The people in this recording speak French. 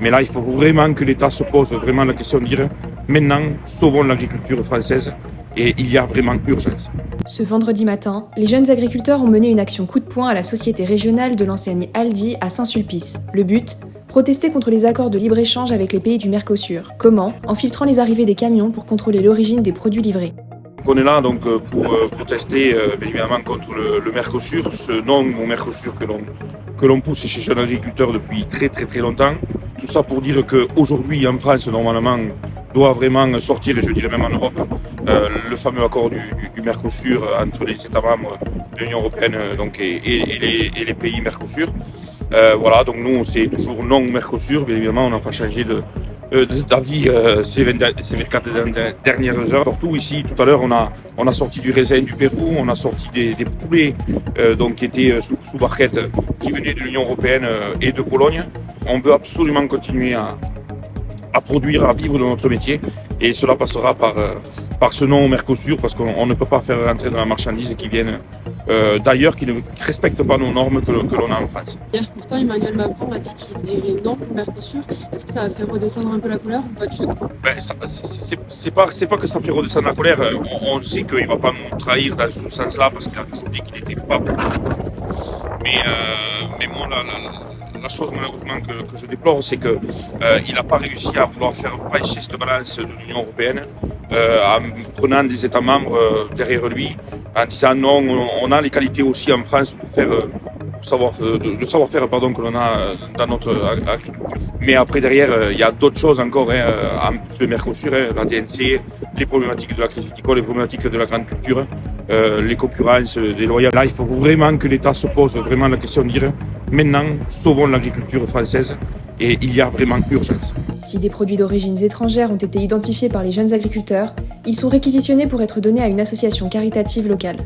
Mais là, il faut vraiment que l'État se pose vraiment la question de dire maintenant, sauvons l'agriculture française et il y a vraiment urgence. Ce vendredi matin, les jeunes agriculteurs ont mené une action coup de poing à la société régionale de l'enseigne Aldi à Saint-Sulpice. Le but ? Protester contre les accords de libre-échange avec les pays du Mercosur. Comment ? En filtrant les arrivées des camions pour contrôler l'origine des produits livrés. On est là donc pour protester bien évidemment contre le Mercosur, ce non au Mercosur que l'on pousse chez jeunes agriculteurs depuis très longtemps. Tout ça pour dire qu'aujourd'hui en France normalement doit vraiment sortir, et je dirais même en Europe, le fameux accord du Mercosur entre les États membres de l'Union européenne et les pays Mercosur. Voilà, donc nous c'est toujours non au Mercosur, bien évidemment on n'a pas changé d'avis ces 24 dernières heures. Surtout ici, tout à l'heure, on a sorti du raisin du Pérou, on a sorti des poulets donc qui étaient sous barquette, qui venaient de l'Union européenne et de Pologne. On veut absolument continuer à produire, à vivre de notre métier, et cela passera par ce non au Mercosur, parce qu'on ne peut pas faire rentrer de la marchandise qui viennent d'ailleurs, qui ne respectent pas nos normes que l'on a en France. Hier, pourtant, Emmanuel Macron a dit qu'il dirait non au Mercosur. Est-ce que ça va faire redescendre un peu la colère ou pas du tout? C'est pas que ça fait redescendre la colère. On sait qu'il ne va pas nous trahir dans ce sens-là, parce qu'il a toujours dit qu'il n'était pas pour le Mercosur. Mais moi, la chose malheureusement que je déplore, c'est qu'il n'a pas réussi à vouloir faire pencher cette balance de l'Union européenne en prenant des États membres derrière lui, en disant non, on a les qualités aussi en France pour faire le savoir-faire que l'on a dans notre agriculture. Mais après derrière, il y a d'autres choses encore, en plus le Mercosur, la DNC, les problématiques de la crise viticole, les problématiques de la grande culture, les concurrences déloyales. Là, il faut vraiment que l'État se pose vraiment la question de dire maintenant, sauvons l'agriculture française et il y a vraiment urgence. Si des produits d'origines étrangères ont été identifiés par les jeunes agriculteurs, ils sont réquisitionnés pour être donnés à une association caritative locale.